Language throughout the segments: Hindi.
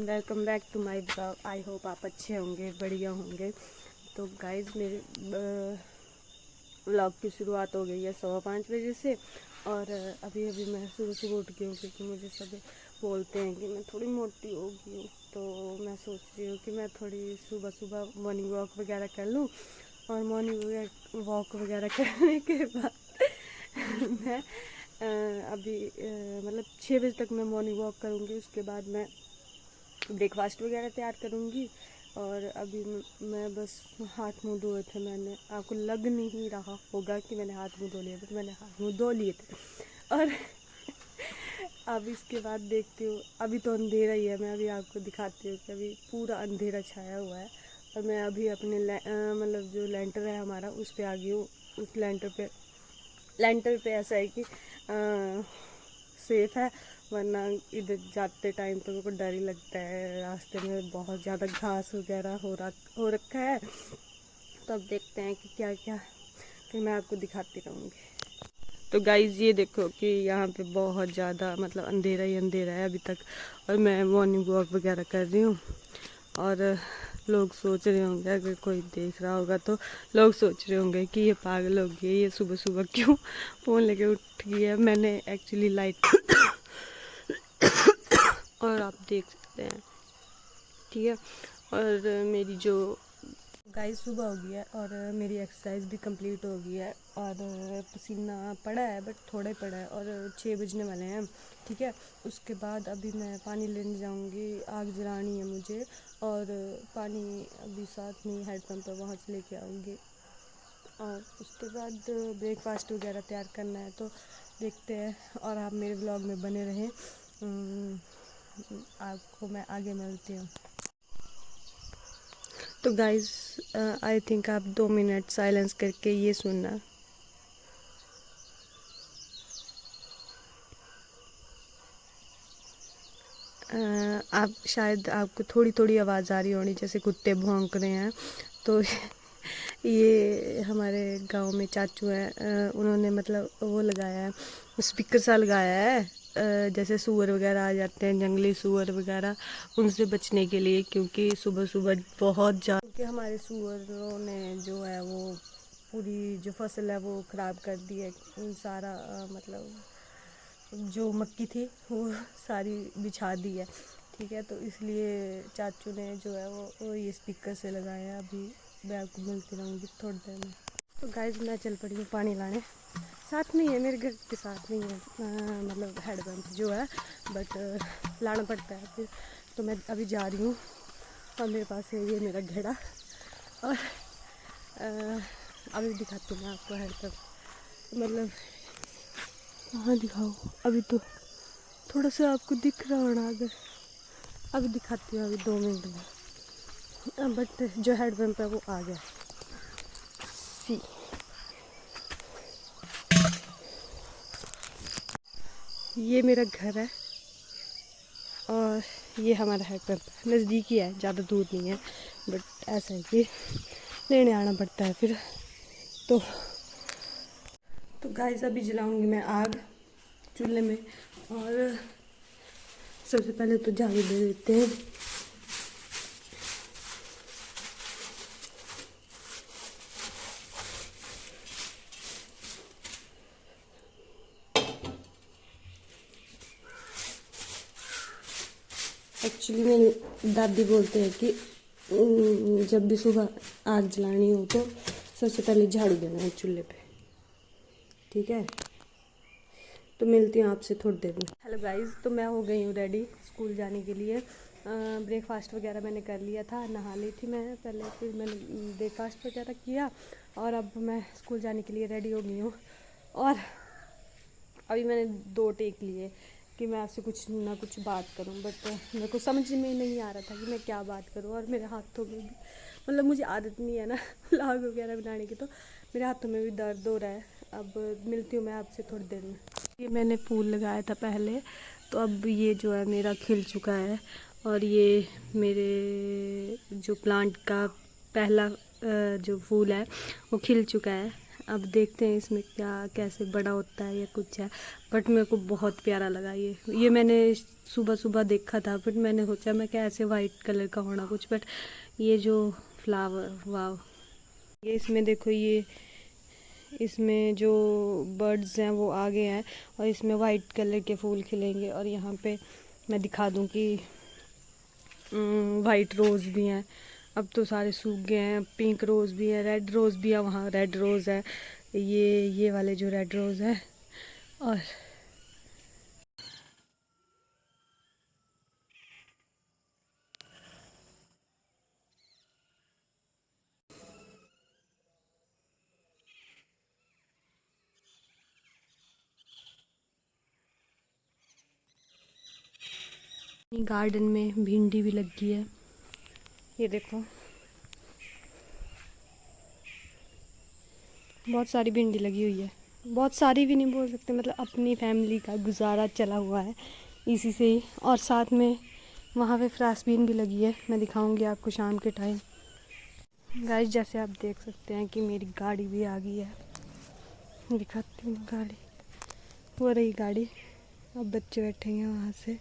Welcome back to my blog. I hope आप अच्छे होंगे, बढ़िया होंगे। तो गाइज़ मेरे व्लॉग की शुरुआत हो गई है 5:15 बजे से। और अभी अभी मैं सुबह सुबह उठ गई हूँ क्योंकि मुझे सब बोलते हैं कि मैं थोड़ी मोटी हो गई हूँ। तो मैं सोच रही हूँ कि मैं थोड़ी सुबह सुबह मॉर्निंग वॉक वगैरह कर लूँ। और मॉर्निंग वॉक वगैरह करने के बाद मैं अभी मतलब 6 बजे तक मैं मॉर्निंग वॉक करूँगी। उसके बाद मैं ब्रेकफास्ट वगैरह तैयार करूँगी। और अभी मैं बस हाथ मुंह धोए थे। मैंने आपको लग नहीं रहा होगा कि मैंने हाथ मुंह धो लिए, बट मैंने हाथ मुंह धो लिए थे। और अब इसके बाद देखती हूँ, अभी तो अंधेरा ही है। मैं अभी आपको दिखाती हूँ कि अभी पूरा अंधेरा छाया हुआ है। और मैं अभी अपने मतलब जो लेंटर है हमारा, उस पर आ गई हूँ। उस लेंटर पे ऐसा है कि सेफ़ है, वरना इधर जाते टाइम तो मेरे को डर ही लगता है। रास्ते में बहुत ज़्यादा घास वगैरह हो रखा है। तो अब देखते हैं कि क्या क्या, फिर मैं आपको दिखाती रहूँगी। तो गाइज़ ये देखो कि यहाँ पे बहुत ज़्यादा मतलब अंधेरा ही अंधेरा है अभी तक। और मैं मॉर्निंग वॉक वगैरह कर रही हूँ। और लोग सोच रहे होंगे, अगर कोई देख रहा होगा तो लोग सोच रहे होंगे कि ये पागल हो गई है, ये सुबह सुबह क्यों फ़ोन लेके उठ गई है। मैंने एक्चुअली लाइट और आप देख सकते हैं, ठीक है। और मेरी जो गाइस सुबह हो गई है और मेरी एक्सरसाइज भी कंप्लीट हो गई है। और पसीना पड़ा है, बट थोड़ा ही पड़ा है। और 6 बजने वाले हैं, ठीक है। उसके बाद अभी मैं पानी लेने जाऊंगी, आग जलानी है मुझे। और पानी अभी साथ में हेड पंप पर वहाँ से लेके आऊँगी। और उसके बाद ब्रेकफास्ट वगैरह तैयार करना है, तो देखते हैं। और आप मेरे ब्लॉग में बने रहें। आपको मैं आगे मिलती हूँ। तो गाइज़ आई थिंक आप 2 मिनट साइलेंस करके ये सुनना। आप शायद आपको थोड़ी थोड़ी आवाज़ आ रही होनी, जैसे कुत्ते भौंक रहे हैं। तो ये हमारे गांव में चाचू हैं, उन्होंने मतलब वो लगाया है, स्पीकर सा लगाया है। जैसे सूअर वगैरह आ जाते हैं, जंगली सूअर वगैरह, उनसे बचने के लिए। क्योंकि सुबह सुबह बहुत ज़्यादा, क्योंकि हमारे सूअरों ने जो है वो पूरी जो फसल है वो ख़राब कर दी है। सारा मतलब जो मक्की थी वो सारी बिछा दी है, ठीक है। तो इसलिए चाचू ने जो है वो ये स्पीकर से लगाया है। अभी मैं आपको मिलती रहूँगी थोड़ी देर में। तो गाइस मैं चल पड़ी हूँ पानी लाने। साथ में ही है, मेरे घर के साथ में ही है मतलब हेड पंप जो है, बट लाना पड़ता है फिर। तो मैं अभी जा रही हूँ और मेरे पास है ये मेरा घेड़ा। और अभी दिखाती हूँ मैं आपको हेड पंप, मतलब कहाँ दिखाऊँ। अभी तो थोड़ा सा आपको दिख रहा होना, अगर अभी दिखाती हूँ, अभी 2 मिनट में। बट जो हेड पंप है वो आ गया। सी ये मेरा घर है और ये हमारा हेड पंप नज़दीक ही है, ज़्यादा दूर नहीं है। बट ऐसा है कि लेने आना पड़ता है फिर। तो गाइस अभी जलाऊंगी मैं आग चूल्हे में। और सबसे पहले तो झाड़ू दे देते हैं। एक्चुअली मेरी दादी बोलते हैं कि जब भी सुबह आग जलानी हो तो सबसे पहले झाड़ू देना है चूल्हे पे, ठीक है। तो मिलती हूँ आपसे थोड़ी देर में। हेलो गाइस, तो मैं हो गई हूँ रेडी स्कूल जाने के लिए। ब्रेकफास्ट वगैरह मैंने कर लिया था, नहा ली थी मैं पहले, फिर मैंने ब्रेकफास्ट वगैरह किया। और अब मैं स्कूल जाने के लिए रेडी हो गई हूँ। और अभी मैंने 2 टेक लिए कि मैं आपसे कुछ ना कुछ बात करूं, बट मेरे को समझ में नहीं आ रहा था कि मैं क्या बात करूं। और मेरे हाथों में भी मतलब मुझे आदत नहीं है ना व्लॉग वगैरह बनाने की, तो मेरे हाथों में भी दर्द हो रहा है। अब मिलती हूँ मैं आपसे थोड़ी देर में। ये मैंने फूल लगाया था पहले, तो अब ये जो है मेरा खिल चुका है। और ये मेरे जो प्लांट का पहला जो फूल है वो खिल चुका है। अब देखते हैं इसमें क्या कैसे बड़ा होता है या कुछ है, बट मेरे को बहुत प्यारा लगा ये मैंने सुबह सुबह देखा था, बट मैंने सोचा मैं क्या ऐसे वाइट कलर का होना कुछ, बट ये जो फ्लावर वाव, ये इसमें देखो, ये इसमें जो बर्ड्स हैं वो आ गए हैं और इसमें वाइट कलर के फूल खिलेंगे। और यहाँ पे मैं दिखा दूँ कि वाइट रोज़ भी हैं, अब तो सारे सूख गए हैं। पिंक रोज़ भी है, रेड रोज़ भी है, वहाँ रेड रोज़ है, ये वाले जो रेड रोज़ है। और गार्डन में भिंडी भी लगी है, ये देखो बहुत सारी भिंडी लगी हुई है। बहुत सारी भी नहीं बोल सकते, मतलब अपनी फैमिली का गुजारा चला हुआ है इसी से ही। और साथ में वहाँ पे फ्रांसबीन भी लगी है, मैं दिखाऊंगी आपको शाम के टाइम। गाइस जैसे आप देख सकते हैं कि मेरी गाड़ी भी आ गई है, दिखाती हूँ गाड़ी, वो रही गाड़ी। अब बच्चे बैठेंगे वहाँ से।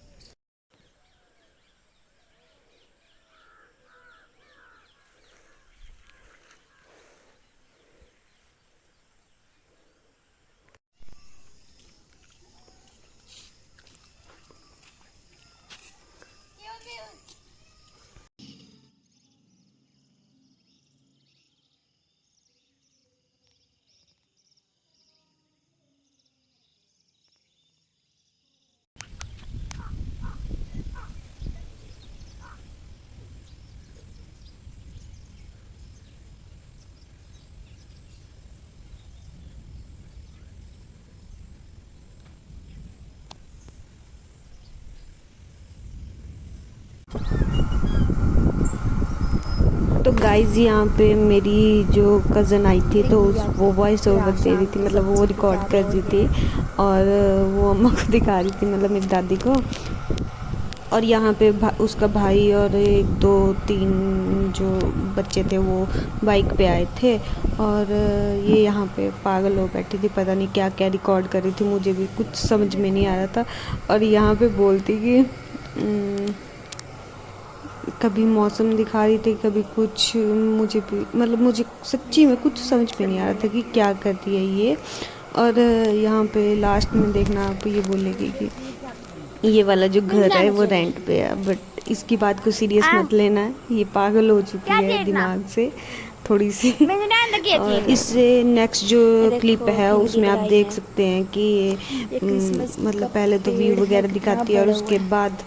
तो गाइज़ यहाँ पे मेरी जो कज़न आई थी तो वो वॉइस ओवर दे रही थी, मतलब वो रिकॉर्ड कर रही थी और वो अम्मा को दिखा रही थी, मतलब मेरी दादी को। और यहाँ पे उसका भाई और 1 2 3 जो बच्चे थे वो बाइक पे आए थे और ये यहाँ पे पागल हो बैठी थी, पता नहीं क्या क्या रिकॉर्ड कर रही थी, मुझे भी कुछ समझ में नहीं आ रहा था। और यहाँ पे बोलती कि कभी मौसम दिखा रही थी, कभी कुछ, मुझे भी मतलब मुझे सच्ची में कुछ समझ में नहीं आ रहा था कि क्या करती है ये। और यहाँ पे लास्ट में देखना आप, ये बोलेगी कि ये वाला जो घर है वो रेंट पे है, बट इसकी बात को सीरियस मत लेना है, ये पागल हो चुकी है दिमाग से थोड़ी सी। और इससे नेक्स्ट जो क्लिप है उसमें आप देख सकते हैं कि मतलब पहले तो व्यू वगैरह दिखाती है और उसके बाद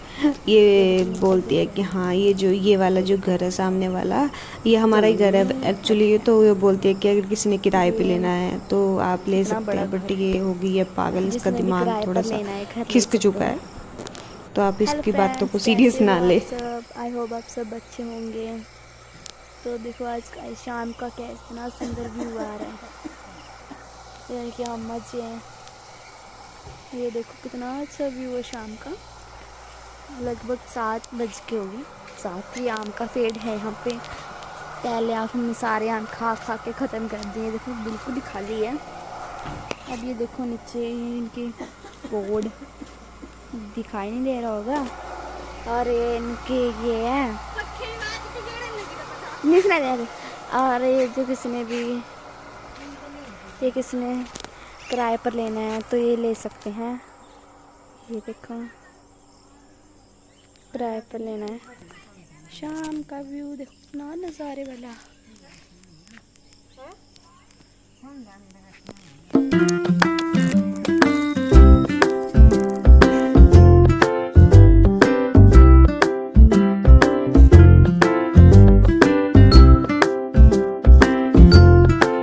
ये बोलती है कि हाँ ये वाला जो घर है सामने वाला, ये हमारा ही घर है एक्चुअली। तो ये बोलती है कि अगर किसी ने किराए पे लेना है तो आप ले सकते हैं, बट ये होगी है पागल, इसका दिमाग थोड़ा सा खिसक चुका है, तो आप इसकी बातों को सीरियस ना ले। आई होप आप सब अच्छे होंगे। तो देखो आज शाम का क्या इतना सुंदर व्यू आ रहा है, ये क्या मजे हैं, ये देखो कितना अच्छा व्यू है शाम का। लगभग 7 बज के होगी, 7 ही आम का पेड़ है यहाँ पे। पहले हमने सारे आम खा के ख़त्म कर दिए, देखो बिल्कुल ही खाली है। अब ये देखो नीचे इनकी रोड दिखाई नहीं दे रहा होगा, और इनके ये है नहीं सुना दे रहे। और ये जो किसने किराए पर लेना है तो ये ले सकते हैं, ये देखो किराए पर लेना है। शाम का व्यू देखो कितना नज़ारे वाला।